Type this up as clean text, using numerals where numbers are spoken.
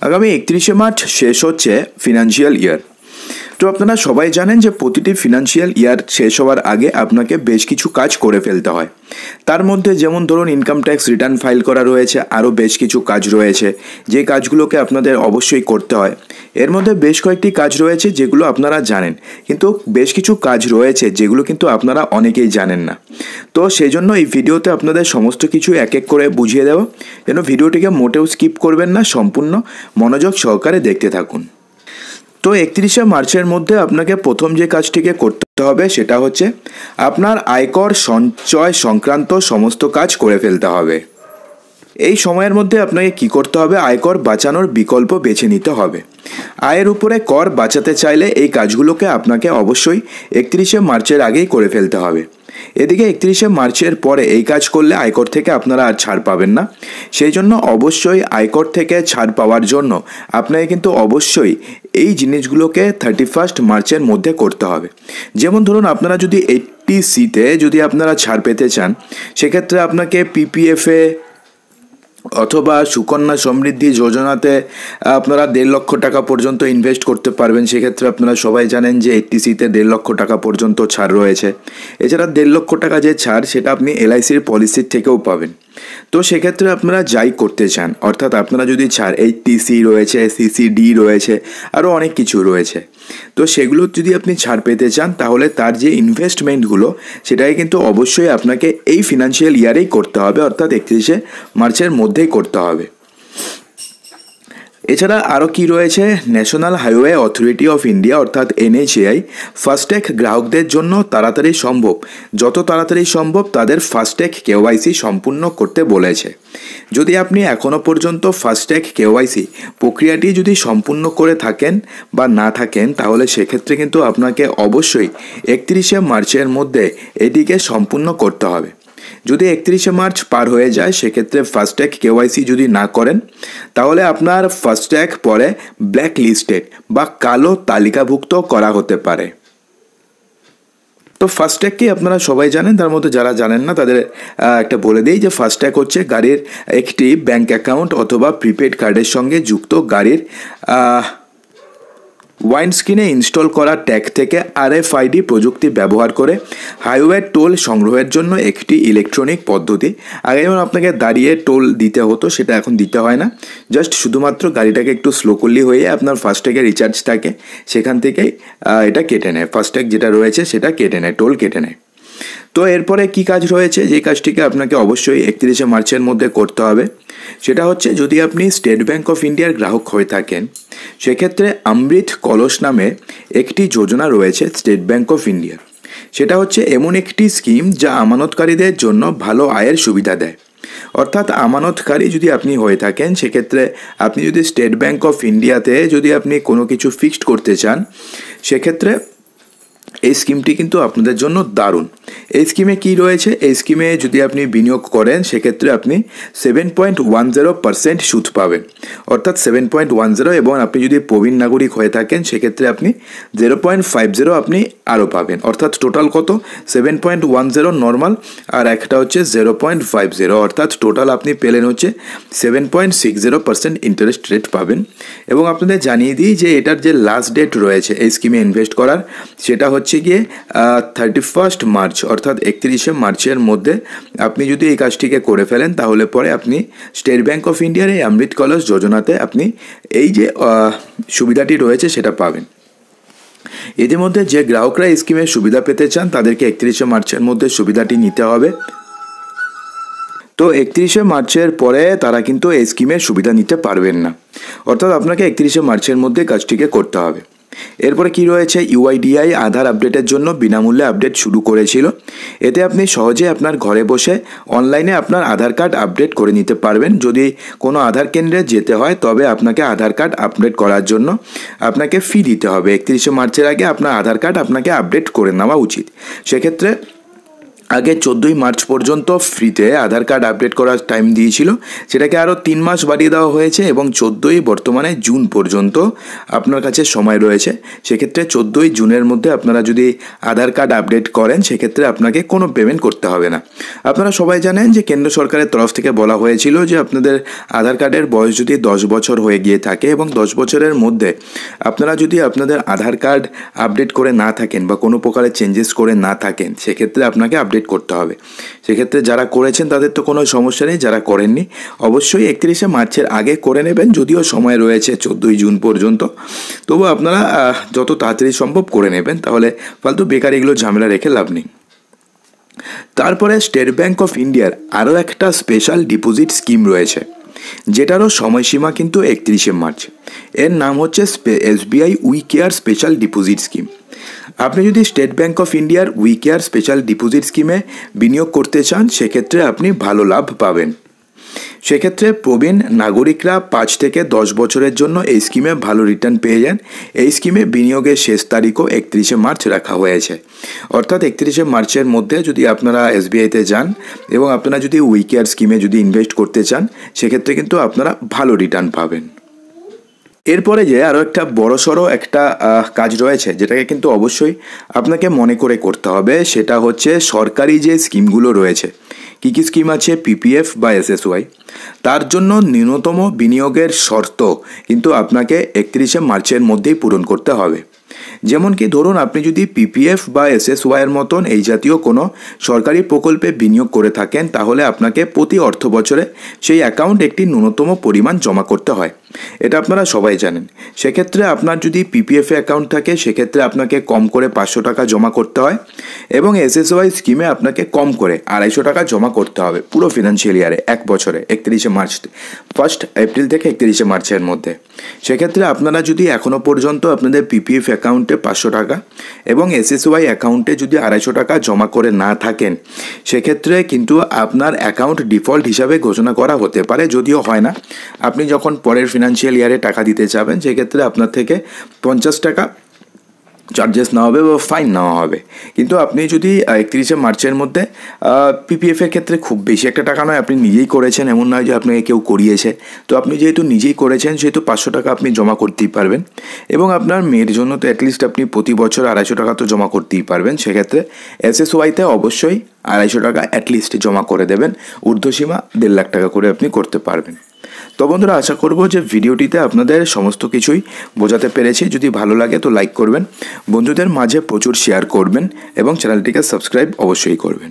আগামী 31শে মার্চ শেষ হচ্ছে ফিনান্সিয়াল ইয়ার। তো আপনারা সবাই জানেন যে প্রতিটি ফিনান্সিয়াল ইয়ার শেষ হওয়ার আগে আপনাকে বেশ কিছু কাজ করে ফেলতে হয়। তার মধ্যে যেমন ধরুন ইনকাম ট্যাক্স রিটার্ন ফাইল করা রয়েছে, আরও বেশ কিছু কাজ রয়েছে যে কাজগুলোকে আপনাদের অবশ্যই করতে হয়। এর মধ্যে বেশ কয়েকটি কাজ রয়েছে যেগুলো আপনারা জানেন, কিন্তু বেশ কিছু কাজ রয়েছে যেগুলো কিন্তু আপনারা অনেকেই জানেন না। তো সেই জন্য এই ভিডিওতে আপনাদের সমস্ত কিছু এক এক করে বুঝিয়ে দেব, যেন ভিডিওটিকে মোটেও স্কিপ করবেন না, সম্পূর্ণ মনোযোগ সহকারে দেখতে থাকুন। তো 31শে মার্চের মধ্যে আপনাকে প্রথম যে কাজটিকে করতে হবে সেটা হচ্ছে আপনার আয়কর সঞ্চয় সংক্রান্ত সমস্ত কাজ করে ফেলতে হবে। এই সময়ের মধ্যে আপনাকে কি করতে হবে, আয়কর বাঁচানোর বিকল্প বেছে নিতে হবে। আয়ের উপরে কর বাঁচাতে চাইলে এই কাজগুলোকে আপনাকে অবশ্যই 31শে মার্চের আগেই করে ফেলতে হবে। এদিকে 31শে মার্চের পরে এই কাজ করলে আয়কর থেকে আপনারা আর ছাড় পাবেন না। সেই জন্য অবশ্যই আয়কর থেকে ছাড় পাওয়ার জন্য আপনাকে কিন্তু অবশ্যই এই জিনিসগুলোকে 31 মার্চের মধ্যে করতে হবে। যেমন ধরুন আপনারা যদি 80C-তে যদি আপনারা ছাড় পেতে চান, সেক্ষেত্রে আপনাকে PPF-এ অথবা সুকন্যা সমৃদ্ধি যোজনাতে আপনারা 1.5 লক্ষ টাকা পর্যন্ত ইনভেস্ট করতে পারবেন। সেক্ষেত্রে আপনারা সবাই জানেন যে 80C-তে 1.5 লক্ষ টাকা পর্যন্ত ছাড় রয়েছে। এছাড়া 1.5 লক্ষ টাকা যে ছাড় সেটা আপনি LIC-র পলিসির থেকেও পাবেন। তো সেক্ষেত্রে আপনারা যাই করতে চান, অর্থাৎ আপনারা যদি ছাড় 80C রয়েছে, CCD রয়েছে, আরও অনেক কিছু রয়েছে, তো সেগুলো যদি আপনি ছাড় পেতে চান তাহলে তার যে ইনভেস্টমেন্টগুলো সেটাই কিন্তু অবশ্যই আপনাকে এই ফিনান্সিয়াল ইয়ারেই করতে হবে, অর্থাৎ 31শে মার্চের মধ্যেই করতে হবে। এছাড়া আরও কি রয়েছে, national highway authority of India অর্থাৎ NHAI ফাস্ট্যাগ গ্রাহকদের জন্য যত তাড়াতাড়ি সম্ভব তাদের ফাস্ট্যাগ KYC সম্পূর্ণ করতে বলেছে। যদি আপনি এখনও পর্যন্ত ফাস্ট্যাগ KYC প্রক্রিয়াটি যদি সম্পূর্ণ করে থাকেন বা না থাকেন, তাহলে সেক্ষেত্রে কিন্তু আপনাকে অবশ্যই 31শে মার্চের মধ্যে এটিকে সম্পূর্ণ করতে হবে। যদি 31শে মার্চ পার হয়ে যায়, সেক্ষেত্রে ফাস্ট্যাগ KYC যদি না করেন তাহলে আপনার ফাস্ট্যাগ পরে ব্ল্যাক লিস্টেড বা কালো তালিকাভুক্ত করা হতে পারে। তো ফাস্ট্যাগ কি আপনারা সবাই জানেন, তার মধ্যে যারা জানেন না তাদের একটা বলে দিই যে ফাস্ট্যাগ হচ্ছে গাড়ির একটি ব্যাংক অ্যাকাউন্ট অথবা প্রিপেড কার্ডের সঙ্গে যুক্ত গাড়ির ওয়াইন্ডস্ক্রিনে ইনস্টল করা ট্যাগ থেকে RFID প্রযুক্তি ব্যবহার করে হাইওয়ে টোল সংগ্রহের জন্য একটি ইলেকট্রনিক পদ্ধতি। আগে যেমন আপনাকে দাঁড়িয়ে টোল দিতে হতো, সেটা এখন দিতে হয় না। জাস্ট শুধুমাত্র গাড়িটাকে একটু স্লো করলে হয়ে আপনার ফাস্ট্যাগের রিচার্জ থাকে, সেখান থেকেই এটা কেটে নেয়, ফাস্ট্যাগ যেটা রয়েছে সেটা কেটে নেয়, টোল কেটে নেয়। তো এরপরে কি কাজ রয়েছে, যে কাজটিকে আপনাকে অবশ্যই 31শে মার্চের মধ্যে করতে হবে, সেটা হচ্ছে যদি আপনি স্টেট ব্যাংক অফ ইন্ডিয়ার গ্রাহক হয়ে থাকেন, সেক্ষেত্রে অমৃত কলস নামে একটি যোজনা রয়েছে স্টেট ব্যাংক অফ ইন্ডিয়া। সেটা হচ্ছে এমন একটি স্কিম যা আমানতকারীদের জন্য ভালো আয়ের সুবিধা দেয়। অর্থাৎ আমানতকারী যদি আপনি হয়ে থাকেন, সেক্ষেত্রে আপনি যদি স্টেট ব্যাংক অফ ইন্ডিয়াতে যদি আপনি কোনো কিছু ফিক্সড করতে চান, সেক্ষেত্রে এই স্কিমটি কিন্তু আপনাদের জন্য দারুণ। এই স্কিমে কি রয়েছে, এই স্কিমে যদি আপনি বিনিয়োগ করেন সেক্ষেত্রে আপনি 7.10% সুদ পাবেন, অর্থাৎ 7.10, এবং আপনি যদি প্রবীণ নাগরিক হয়ে থাকেন সেক্ষেত্রে আপনি 0.50 আপনি আরও পাবেন। অর্থাৎ টোটাল কত, 7.10 নর্মাল আর একটা হচ্ছে 0.50, অর্থাৎ টোটাল আপনি পেলেন হচ্ছে 7.60% ইন্টারেস্ট রেট পাবেন। এবং আপনাদের জানিয়ে দিই যে এটার যে লাস্ট ডেট রয়েছে এই স্কিমে ইনভেস্ট করার, সেটা হচ্ছে গিয়ে 31 মার্চ, অর্থাৎ 31শে মার্চের মধ্যে আপনি যদি এই কাজটিকে করে ফেলেন তাহলে পরে আপনি স্টেট ব্যাংক অফ ইন্ডিয়ার এই অমৃত কলস যোজনাতে আপনি এই যে সুবিধাটি রয়েছে সেটা পাবেন। ইতিমধ্যে যে গ্রাহকরা এই স্কিমের সুবিধা পেতে চান তাদেরকে 31শে মার্চের মধ্যে সুবিধাটি নিতে হবে। তো 31শে মার্চের পরে তারা কিন্তু এই স্কিমের সুবিধা নিতে পারবেন না, অর্থাৎ আপনাকে 31শে মার্চের মধ্যে কাজটিকে করতে হবে। এরপরে কি রয়েছে, UIDAI আধার আপডেটের জন্য বিনামূল্যে আপডেট শুরু করেছিল। এতে আপনি সহজে আপনার ঘরে বসে অনলাইনে আপনার আধার কার্ড আপডেট করে নিতে পারবেন। যদি কোনো আধার কেন্দ্রে যেতে হয় তবে আপনাকে আধার কার্ড আপডেট করার জন্য আপনাকে ফি দিতে হবে। 31শে মার্চের আগে আপনার আধার কার্ড আপনাকে আপডেট করে নেওয়া উচিত। সেক্ষেত্রে আগে 14ই মার্চ পর্যন্ত ফ্রিতে আধার কার্ড আপডেট করার টাইম দিয়েছিল, সেটাকে আরও 3 মাস বাড়িয়ে দেওয়া হয়েছে এবং 14ই বর্তমানে জুন পর্যন্ত আপনার কাছে সময় রয়েছে। সেক্ষেত্রে 14ই জুনের মধ্যে আপনারা যদি আধার কার্ড আপডেট করেন সেক্ষেত্রে আপনাকে কোনো পেমেন্ট করতে হবে না। আপনারা সবাই জানেন যে কেন্দ্র সরকারের তরফ থেকে বলা হয়েছিল যে আপনাদের আধার কার্ডের বয়স যদি 10 বছর হয়ে গিয়ে থাকে এবং 10 বছরের মধ্যে আপনারা যদি আপনাদের আধার কার্ড আপডেট করে না থাকেন বা কোনো প্রকারের চেঞ্জেস করে না থাকেন সেক্ষেত্রে আপনাকে আপডেট করতে হবে। সেক্ষেত্রে যারা করেছেন তাদের তো কোনো সমস্যা নেই, যারা করেননি অবশ্যই 31শে মার্চের আগে করে নেবেন, যদিও সময় রয়েছে 14ই জুন পর্যন্ত, তবু আপনারা যত তাড়াতাড়ি সম্ভব করে নেবেন, তাহলে ফালতু বেকার এগুলো ঝামেলা রেখে লাভ নেই। তারপরে স্টেট ব্যাঙ্ক অফ ইন্ডিয়ার আরও একটা স্পেশাল ডিপোজিট স্কিম রয়েছে, যেটারও সময়সীমা কিন্তু 31শে মার্চ। এর নাম হচ্ছে SBI we care special deposit scheme. আপনি যদি স্টেট ব্যাঙ্ক অফ ইন্ডিয়ার উই কেয়ার স্পেশাল ডিপোজিট স্কিমে বিনিয়োগ করতে চান সেক্ষেত্রে আপনি ভালো লাভ পাবেন। সেক্ষেত্রে প্রবীণ নাগরিকরা 5 থেকে 10 বছরের জন্য এই স্কিমে ভালো রিটার্ন পেয়ে যান। এই স্কিমে বিনিয়োগের শেষ তারিখও 31শে মার্চ রাখা হয়েছে, অর্থাৎ 31শে মার্চের মধ্যে যদি আপনারা SBIতে যান এবং আপনারা যদি উই কেয়ার স্কিমে যদি ইনভেস্ট করতে চান সেক্ষেত্রে কিন্তু আপনারা ভালো রিটার্ন পাবেন। এরপরে যে আরও একটা বড়সড় একটা কাজ রয়েছে যেটাকে কিন্তু অবশ্যই আপনাকে মনে করে করতে হবে, সেটা হচ্ছে সরকারি যে স্কিমগুলো রয়েছে, কী কী স্কিম আছে PPF বা SSY, তার জন্য ন্যূনতম বিনিয়োগের শর্ত কিন্তু আপনাকে 31শে মার্চের মধ্যেই পূরণ করতে হবে। যেমন কি ধরুন আপনি যদি PPF বা SSY এর মতন এই জাতীয় কোনো সরকারি প্রকল্পে বিনিয়োগ করে থাকেন তাহলে আপনাকে প্রতি অর্থ বছরে সেই অ্যাকাউন্ট একটি ন্যূনতম পরিমাণ জমা করতে হয়, এটা আপনারা সবাই জানেন। সেক্ষেত্রে আপনার যদি PPF অ্যাকাউন্ট থাকে সেক্ষেত্রে আপনাকে কম করে 500 টাকা জমা করতে হয় এবং SSY স্কিমে আপনাকে কম করে 250 টাকা জমা করতে হবে পুরো ফিনান্সিয়াল ইয়ারে, এক বছরে 31শে মার্চ, 1 এপ্রিল থেকে 31শে মার্চের মধ্যে। সেক্ষেত্রে আপনারা যদি এখনও পর্যন্ত আপনাদের PPF অ্যাকাউন্টে 500 টাকা এবং SSY অ্যাকাউন্টে যদি 250 টাকা জমা করে না থাকেন সেক্ষেত্রে কিন্তু আপনার অ্যাকাউন্ট ডিফল্ট হিসাবে ঘোষণা করা হতে পারে, যদিও হয় না। আপনি যখন পরের ফিনান্সিয়াল ইয়ারে টাকা দিতে যাবেন সেক্ষেত্রে আপনার থেকে 50 টাকা চার্জেস নেওয়া হবে বা ফাইন নেওয়া হবে। কিন্তু আপনি যদি 31শে মার্চের মধ্যে PPF এর ক্ষেত্রে খুব বেশি একটা টাকা নয়, আপনি নিজেই করেছেন, এমন নয় যে আপনাকে কেউ করিয়েছে, তো আপনি যেহেতু নিজেই করেছেন সেহেতু 500 টাকা আপনি জমা করতেই পারবেন এবং আপনার মেয়ের জন্য তো অ্যাটলিস্ট আপনি প্রতি বছর 250 টাকা তো জমা করতেই পারবেন। সেক্ষেত্রে SSYতে অবশ্যই 250 টাকা অ্যাটলিস্ট জমা করে দেবেন, ঊর্ধ্বসীমা 1.5 লাখ টাকা করে আপনি করতে পারবেন। তো বন্ধুরা আশা করব যে ভিডিওটিতে আপনাদের সমস্ত কিছুই বোঝাতে পেরেছি। যদি ভালো লাগে তো লাইক করবেন, বন্ধুদের মাঝে প্রচুর শেয়ার করবেন এবং চ্যানেলটিকে সাবস্ক্রাইব অবশ্যই করবেন।